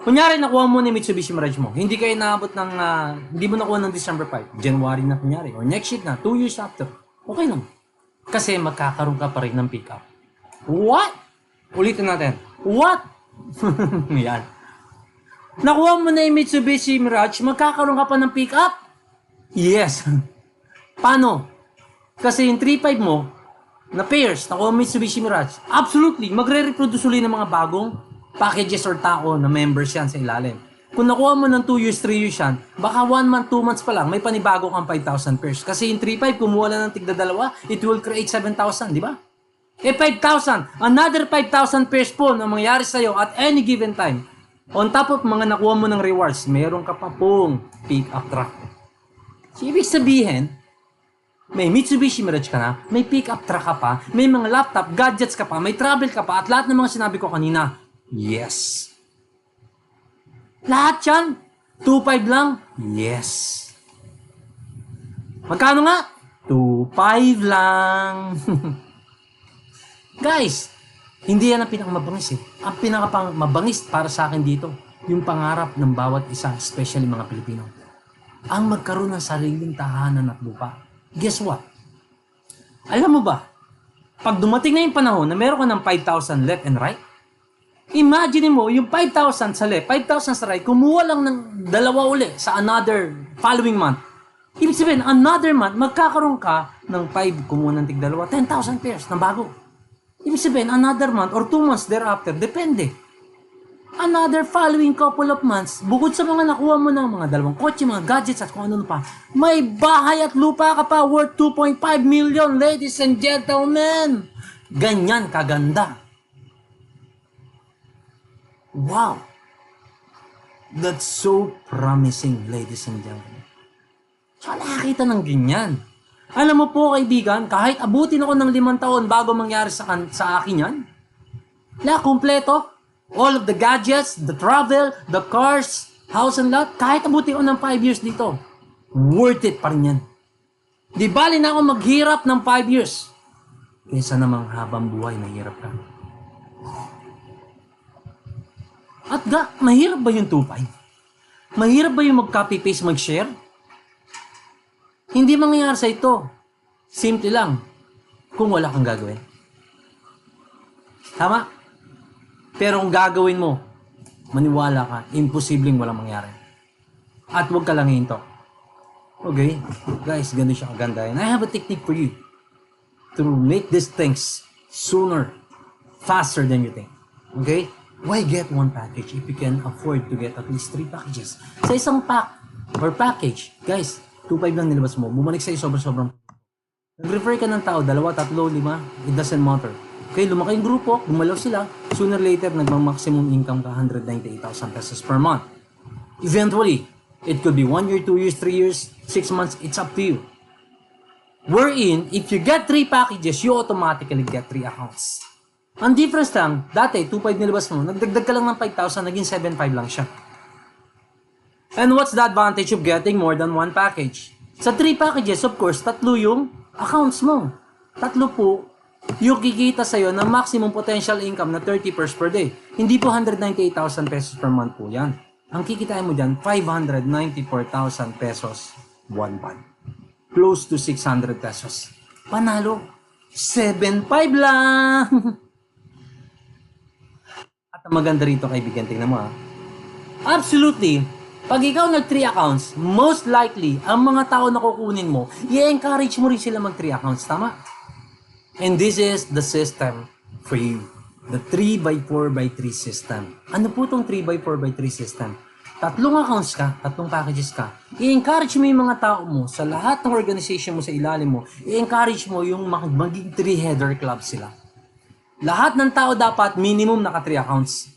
A: Kunyari, nakuha mo ni Mitsubishi Mirage mo. Hindi kayo naabot ng, hindi mo nakuha ng December 5. January na kunyari. Or next year na. 2 years after. Okay lang. Kasi magkakaroon ka pa rin ng pick-up. What? Ulitin natin. What? Yan. Nakuha mo na yung Mitsubishi Mirage, magkakaroon ka pa ng pick-up? Yes. Paano? Kasi yung 3.5 mo, na pairs, nakuha mo Mitsubishi Mirage, absolutely, magre-reproduce ulit ng mga bagong packages or tao na members yan sa ilalim. Kung nakuha mo ng 2 years, 3 years yan, baka 1 month, 2 months pa lang, may panibago kang 5,000 pairs. Kasi yung 3.5, kumuha lang ng tigda dalawa, it will create 7,000, di ba? 5,000. Another 5,000 pairs po na mangyari sa'yo at any given time. On top of mga nakuha mo ng rewards, meron ka pa pong pick-up truck. So, ibig sabihin, may Mitsubishi Mirage ka na, may pick-up truck ka pa, may mga laptop, gadgets ka pa, may travel ka pa, at lahat ng mga sinabi ko kanina, yes. Lahat yan, 2.5 lang, yes. Magkano nga? 2.5 lang. Guys, hindi yan ang pinakamabangis eh. Ang pinakamabangis para sa akin dito, yung pangarap ng bawat isa, especially mga Pilipino. Ang magkaroon ng sariling tahanan at lupa. Guess what? Alam mo ba, pag dumating na yung panahon na meron ka ng 5,000 left and right, imagine mo, yung 5,000 sa left, 5,000 sa right, kumuha lang ng dalawa uli sa another following month. Ibig sabihin, another month, magkakaroon ka ng 5, kumuha ng tig-dalawa, 10,000 pairs na bago. Ibig sabihin, another month or 2 months thereafter, depende. Another following couple of months, bukod sa mga nakuha mo ng mga dalawang kotse, mga gadgets at kung ano pa, may bahay at lupa ka pa worth 2.5 million, ladies and gentlemen. Ganyan kaganda. Wow. That's so promising, ladies and gentlemen. So, nakakita ng ganyan. Alam mo po, kaibigan, kahit abutin ako ng 5 taon bago mangyari sa akin yan, kumpleto, all of the gadgets, the travel, the cars, house and lot, kahit abutin ko ng 5 years dito, worth it pa rin yan. Di bali na ako maghirap ng 5 years. Kaysa namang habang buhay, mahirap ka. At mahirap ba yung 2.5? Mahirap ba yung mag-copy-paste, mag-share? Hindi mangyayari sa ito. Simple lang. Kung wala kang gagawin. Tama? Pero kung gagawin mo, maniwala ka, imposibleng walang mangyari. At huwag ka lang hinto. Okay? Guys, ganun siya kaganda. And I have a technique for you to make these things sooner, faster than you think. Okay? Why get one package if you can afford to get at least 3 packages? Sa isang pack or package, guys, 2.5 lang nilabas mo, bumalik sa'yo sobrang. Nag-refer ka ng tao, 2, 3, 5, it doesn't matter. Okay, lumaki yung grupo, gumalaw sila, sooner or later, nagmang-maximum income ka 198,000 pesos per month. Eventually, it could be 1 year, 2 years, 3 years, 6 months, it's up to you. Wherein, if you get 3 packages, you automatically get 3 accounts. Ang difference lang, dati, 2.5 nilabas mo, nagdagdag ka lang ng 5,000, naging 7.5 lang siya. And what's the advantage of getting more than 1 package? Sa 3 packages, of course, 3 yung accounts mo. 3 po, yung kikita sa'yo ng maximum potential income na 30 per day. Hindi po 198,000 pesos per month po yan. Ang kikitain mo dyan, 594,000 pesos 1 month. Close to 600 pesos. Panalo, 7.5 lang! At ang maganda rito, kaibigan, tingnan mo ha. Absolutely, pag ikaw nag-3 accounts, most likely, ang mga tao na kukunin mo, i-encourage mo rin sila mag-3 accounts, tama? And this is the system for you. The 3x4x3 system. Ano po itong 3x4x3 system? 3 accounts ka, 3 packages ka. I-encourage mo yung mga tao mo sa lahat ng organization mo sa ilalim mo. I-encourage mo yung maging 3-header club sila. Lahat ng tao dapat minimum naka 3 accounts.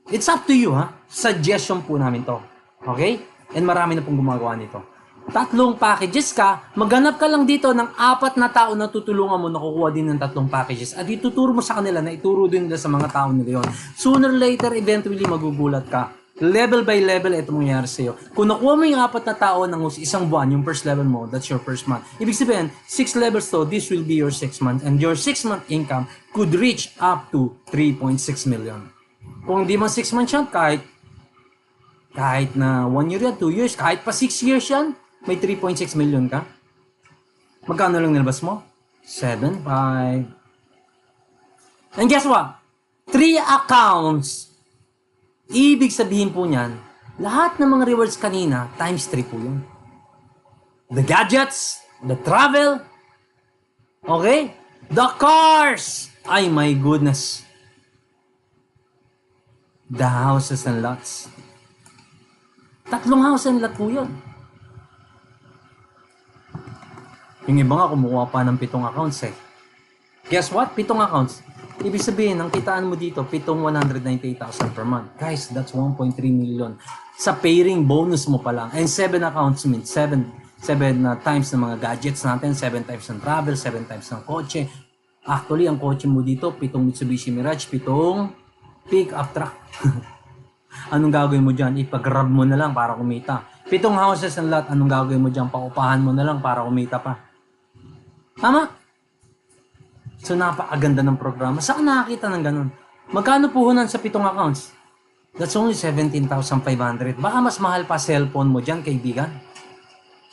A: It's up to you, ha? Suggestion po namin to. Okay? And marami na pong gumagawa nito. 3 packages ka, maghanap ka lang dito ng 4 na tao na tutulungan mo na kukuha din ng 3 packages at ituturo mo sa kanila na ituro din nila sa mga tao nila yun. Sooner or later, eventually magugulat ka. Level by level, ito mangyayari sa'yo. Kung nakuha mo yung 4 na tao ng isang buwan, yung first level mo, that's your first month. Ibig sabihin, 6 levels to, this will be your 6 month. And your 6 month income could reach up to 3.6 million. Kung di man 6 months yan, kahit na 1 year yan, 2 years, kahit pa 6 years yan, may 3.6 million ka. Magkano lang nilabas mo? 7.5. And guess what? 3 accounts. Ibig sabihin po niyan, lahat ng mga rewards kanina, times 3 po yun. The gadgets, the travel, okay? The cars! Ay, my goodness. The houses and lots. 3 house and lot po yun. Yung iba nga kumukuha pa ng 7 accounts eh. Guess what? 7 accounts. Ibig sabihin, ang kitaan mo dito, 198,000 per month. Guys, that's 1.3 million. Sa paying bonus mo pa lang. And 7 accounts means 7 times ng mga gadgets natin, 7 times ng travel, 7 times ng kotse. Actually, ang kotse mo dito, 7 Mitsubishi Mirage, 7 pick-up truck. Anong gagawin mo dyan? Ipag-grab mo na lang para kumita. 7 houses and lot, anong gagawin mo dyan? Paupahan mo na lang para kumita pa. Tama? So, napakaganda ng programa. Saan nakakita ng ganun? Magkano puhunan sa 7 accounts? That's only 17,500. Baka mas mahal pa cellphone mo dyan, kaibigan.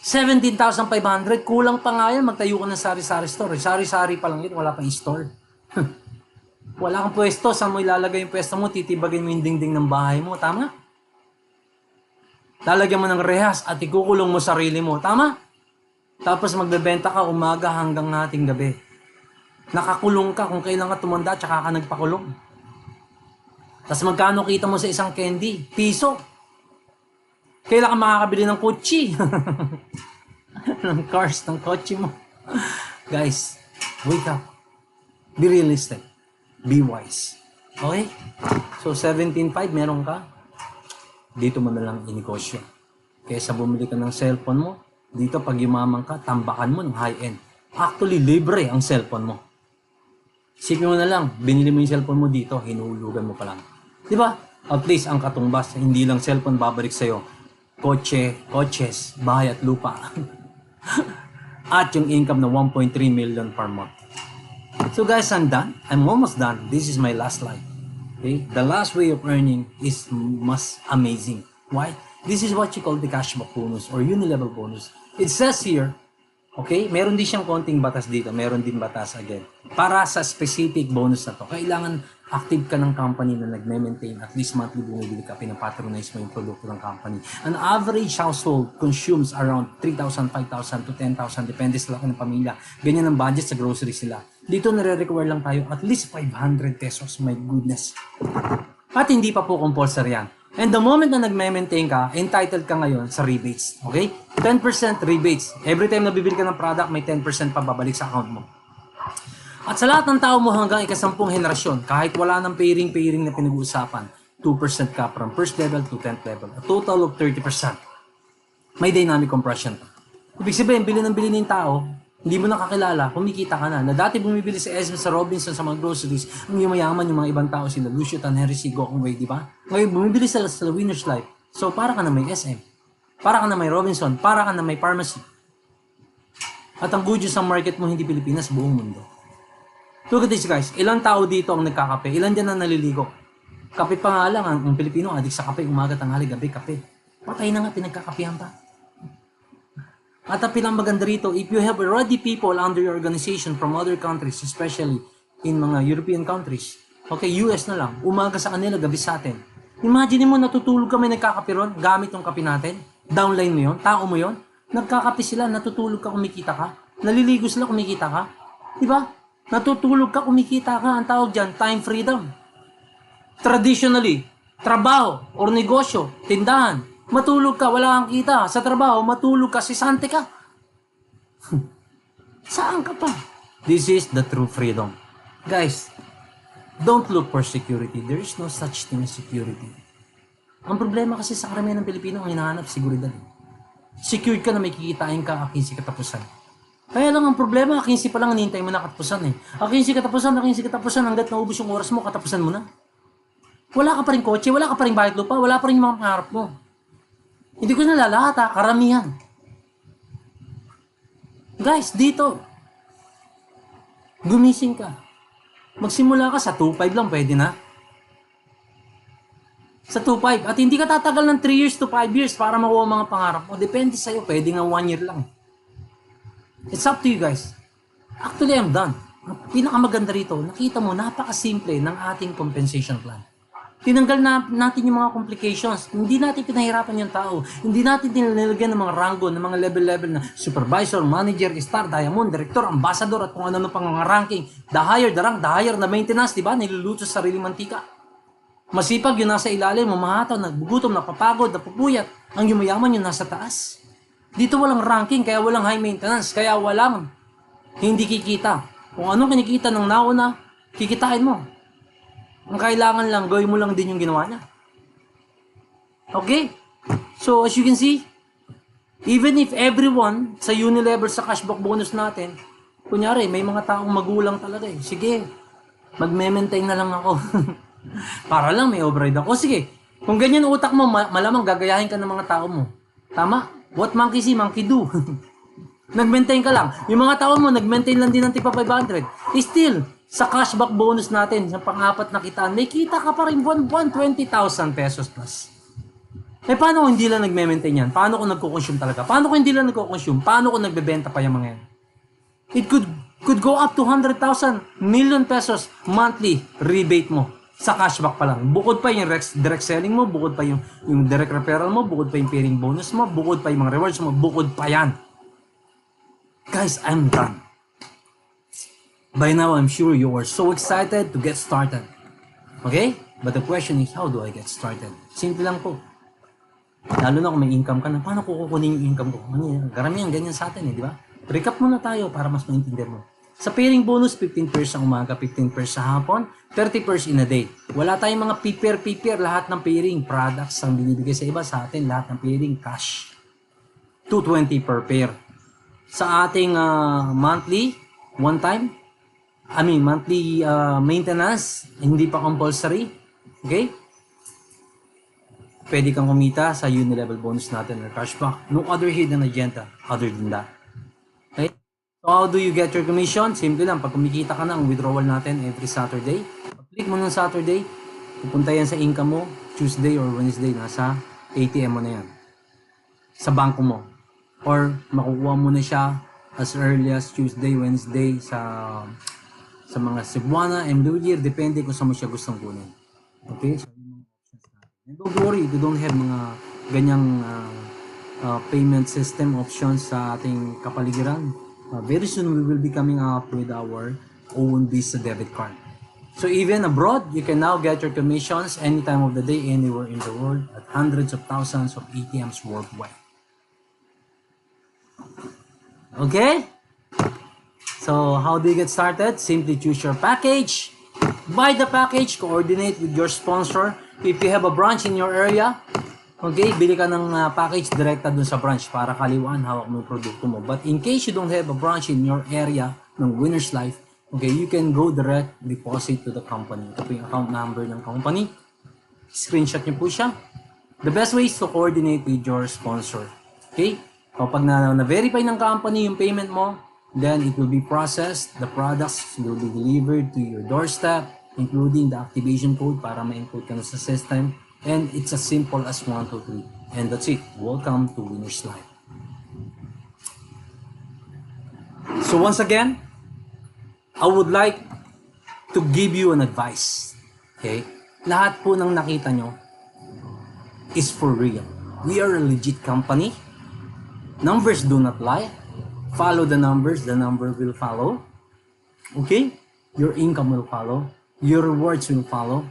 A: 17,500. Kulang pa nga yan. Magtayo ka ng sari-sari store. Sari-sari pa lang yun. Wala pang store. Wala kang pwesto. Saan mo ilalagay yung pwesto mo? Titibagin mo yung dingding ng bahay mo. Tama? Lalagyan mo ng rehas at ikukulong mo sarili mo. Tama? Tapos magbebenta ka umaga hanggang hating gabi. Nakakulong ka kung kailan ka tumanda tsaka ka nagpakulong. Tapos magkano kita mo sa isang candy? Piso. Kailan ka makakabili ng kotse? ng cars, ng kotse mo. Guys, wake up. Be realistic. Be wise. Okay? So, 17.5 meron ka. Dito mo na lang inegosyo. Kaysa bumili ka ng cellphone mo, dito pag yumaman ka, tambakan mo ng high-end. Actually, libre ang cellphone mo. Isipin mo na lang, binili mo yung cellphone mo dito, hinuhulugan mo pa lang. Di ba? At least ang katumbas, hindi lang cellphone babalik sa'yo. Kotses, bahay at lupa. At yung income na 1.3 million per month. So guys, I'm done. I'm almost done. This is my last slide. Okay? The last way of earning is mas amazing. Why? This is what you call the cashback bonus or unilevel bonus. It says here, okay, meron din siyang konting batas dito. Meron din batas again. Para sa specific bonus na to, kailangan active ka ng company na nagme-maintain. At least monthly bumibili ka, pinapatronize mo yung produkto ng company. An average household consumes around 3,000, 5,000 to 10,000. Depende sa laki ng pamilya. Ganyan ang budget sa groceries sila. Dito nare-require lang tayo at least 500 pesos. My goodness. At hindi pa po compulsory yan. And the moment na nagme-maintain ka, entitled ka ngayon sa rebates. Okay? 10% rebates. Every time na bibili ka ng product, may 10% pa babalik sa account mo. At sa lahat ng tao mo hanggang ikasampung henerasyon, kahit wala ng pairing na pinag-uusapan, 2% ka from first level to 10th level. A total of 30%. May dynamic compression. Ibig sabihin, bili ng tao, hindi mo nakakilala, kumikita ka na. Na dati bumibili sa SM, sa Robinson, sa mga groceries, ang yumayaman yung mga ibang tao, sila Lucio Tan, Henry C. Gokongwei, di ba? Ngayon, bumibili sila sa Winner's Life. So, para ka na may SM. Para ka na may Robinson. Para ka na may pharmacy. At ang good news sa market mo, hindi Pilipinas, buong mundo. Look at this, guys. Ilang tao dito ang nagkakape? Ilan dyan ang naliligo? Kape pa nga lang. Ang Pilipino, adik sa kape, umaga, tanghali, gabi, kape. Patay na nga, pinagkakapihan pa. At ang pinamaganda rito, if you have already people under your organization from other countries, especially in mga European countries, okay, US na lang, umaga sa kanila, gabi sa atin. Imagine mo, natutulog ka, may nagkakape ron, gamit yung kape natin, downline mo yun, tao mo yun, nagkakape sila, natutulog ka, kumikita ka, naliligo sila, kumikita ka, diba? Natutulog ka, kumikita ka, ang tawag dyan, time freedom. Traditionally, trabaho or negosyo, tindahan, matulog ka, wala kang kita. Sa trabaho, matulog ka, sisante ka. Saan ka pa? This is the true freedom. Guys, don't look for security. There is no such thing as security. Ang problema kasi sa karamihan ng Pilipino, ang hinahanap, seguridad. Secured ka na may kikitain ka, 15 katapusan. Kaya lang ang problema, 15 pa lang, hinihintay mo na katapusan eh. 15 katapusan, hanggat naubos yung oras mo, katapusan mo na. Wala ka pa rin kotse, wala ka pa rin bahay lupa, wala pa rin mga pangarap mo. Hindi ko nalalahat ha, karamihan. Guys, dito, gumising ka. Magsimula ka sa 2.5 lang, pwede na. Sa 2.5. At hindi ka tatagal ng 3 years to 5 years para makuha mga pangarap mo. Depende sa'yo, pwede nga 1 year lang. It's up to you guys. Actually, I'm done. Ang pinakamaganda rito, nakita mo, napakasimple ng ating compensation plan. Tinanggal natin yung mga complications. Hindi natin pinahirapan yung tao. Hindi natin tinilagyan ng mga rango, ng mga level-level na supervisor, manager, star, diamond, director, ambassador, at kung ano pang mga ranking. The higher the rank, the higher the maintenance, di ba? Niluluto sa sariling mantika. Masipag yung nasa ilalim, mamahataw, nagbugutom, napapagod, napupuyat. Ang yumayaman yung nasa taas. Dito walang ranking, kaya walang high maintenance, kaya walang hindi kikita. Kung anong kinikita ng nauna, kikitain mo. Ang kailangan lang, gawin mo lang din yung ginawa niya. Okay? So, as you can see, even if everyone sa Unilevel sa cashback bonus natin, kunyari, may mga taong magulang talaga eh. Sige, magme-maintain na lang ako. Para lang may override ako. Sige, kung ganyan utak mo, malamang gagayahin ka ng mga tao mo. Tama? What monkey see, monkey do. Nag-maintain ka lang. Yung mga tao mo, nag-maintain lang din ng tipa 500. Still, sa cashback bonus natin, sa pang-apat na kitaan, may kita ka pa rin buwan-buwan, 20,000 pesos plus. Eh, paano kung hindi lang nag-maintain yan? Paano kung nagko-consume talaga? Paano kung hindi lang nagko-consume? Paano kung nagbebenta pa yung mga yan? It could go up to 100,000 million pesos monthly rebate mo sa cashback pa lang. Bukod pa yung direct selling mo, bukod pa yung direct referral mo, bukod pa yung pairing bonus mo, bukod pa yung mga rewards mo, bukod pa yan. Guys, I'm done. By now, I'm sure you are so excited to get started. Okay? But the question is, how do I get started? Simple lang po. Lalo na kung may income ka na, paano ko kukunin yung income ko? Ano yan? Karamihan ganyan sa atin eh, di ba? Recap muna tayo para mas maintindihan mo. Sa pairing bonus, 15 pairs sa umaga, 15 pairs sa hapon, 30 pairs in a day. Wala tayong mga pair, lahat ng pairing products ang binibigay sa iba. Sa atin, lahat ng pairing cash. 220 per pair. Sa ating monthly, monthly maintenance, hindi pa compulsory. Okay? Pwede kang kumita sa Unilevel bonus natin or cashback. No other hidden agenda other than that. Okay? So how do you get your commission? Simple lang. Pag kumikita ka na, ang withdrawal natin every Saturday. Pag-click mo ng Saturday, pupunta yan sa income mo, Tuesday or Wednesday, nasa ATM mo na yan. Sa bangko mo. Or makukuha mo na siya as early as Tuesday, Wednesday sa mga Cebuana, MWG, depende kung saan mo siya gustong kunin. Okay? So, yung mga options natin. And don't worry, you don't have mga ganyang payment system options sa ating kapaligiran. Very soon, we will be coming up with our own Visa debit card. So even abroad, you can now get your commissions any time of the day, anywhere in the world, at hundreds of thousands of ATMs worldwide. Okay? So how do you get started? Simply choose your package, buy the package, coordinate with your sponsor. If you have a branch in your area, okay, bili ka ng package direkta dun sa branch para kaliwaan hawak mo yung produkto mo. But in case you don't have a branch in your area ng Winners Life, okay, you can go direct deposit to the company. Ito po yung account number ng company. Screenshot nyo po siya. The best way is to coordinate with your sponsor. Okay? Kapag na-verify ng company yung payment mo, then it will be processed. The products will be delivered to your doorstep, including the activation code para ma-input ka na sa system. And it's as simple as 1, 2, 3. And that's it. Welcome to Winners Life. So once again, I would like to give you an advice. Okay? Lahat po ng nakita nyo is for real. We are a legit company. Numbers do not lie. Follow the numbers, the number will follow. Okay? Your income will follow. Your rewards will follow.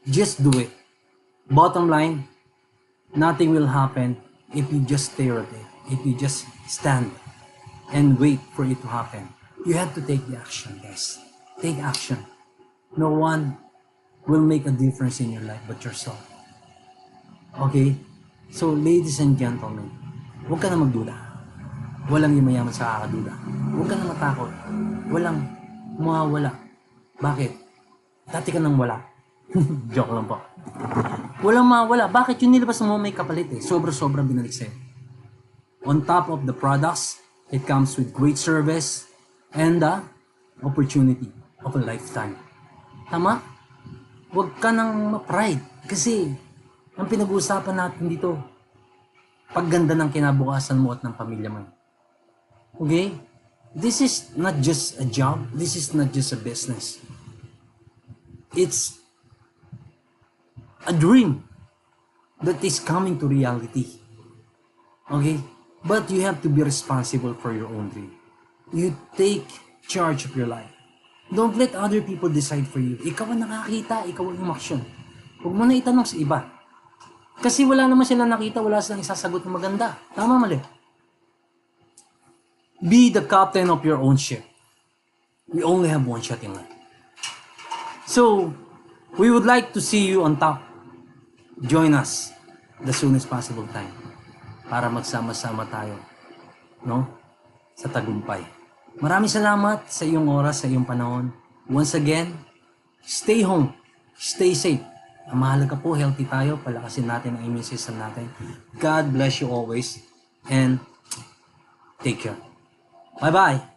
A: Just do it. Bottom line, nothing will happen if you just stare at it. If you just stand and wait for it to happen. You have to take the action, guys. Take action. No one will make a difference in your life but yourself. Okay? So, ladies and gentlemen, huwag ka na magduda. Walang yumayaman sa kakaduda. Huwag ka na matakot. Walang mawawala. Bakit? Dati ka nang wala. Joke lang po. Walang mawawala. Bakit? Yung nilabas mo may kapalit eh. Sobra-sobra binalik sa'yo. On top of the products, it comes with great service and the opportunity of a lifetime. Tama? Huwag ka nang ma-pride. Kasi, ang pinag-uusapan natin dito, pagganda ng kinabukasan mo at ng pamilya mo. Okay? This is not just a job. This is not just a business. It's a dream that is coming to reality. Okay? But you have to be responsible for your own dream. You take charge of your life. Don't let other people decide for you. Ikaw ang nakakita, ikaw ang umaksyon. Huwag mo na itanong sa iba. Kasi wala naman sila nakita, wala silang isasagot na maganda. Tama, mali? Be the captain of your own ship. We only have one shot in life. So, we would like to see you on top. Join us the soonest possible time para magsama-sama tayo, no? Sa tagumpay. Maraming salamat sa iyong oras, sa iyong panahon. Once again, stay home, stay safe. Ang mahalaga po, healthy tayo, palakasin natin ang immune system natin. God bless you always and take care. Bye-bye!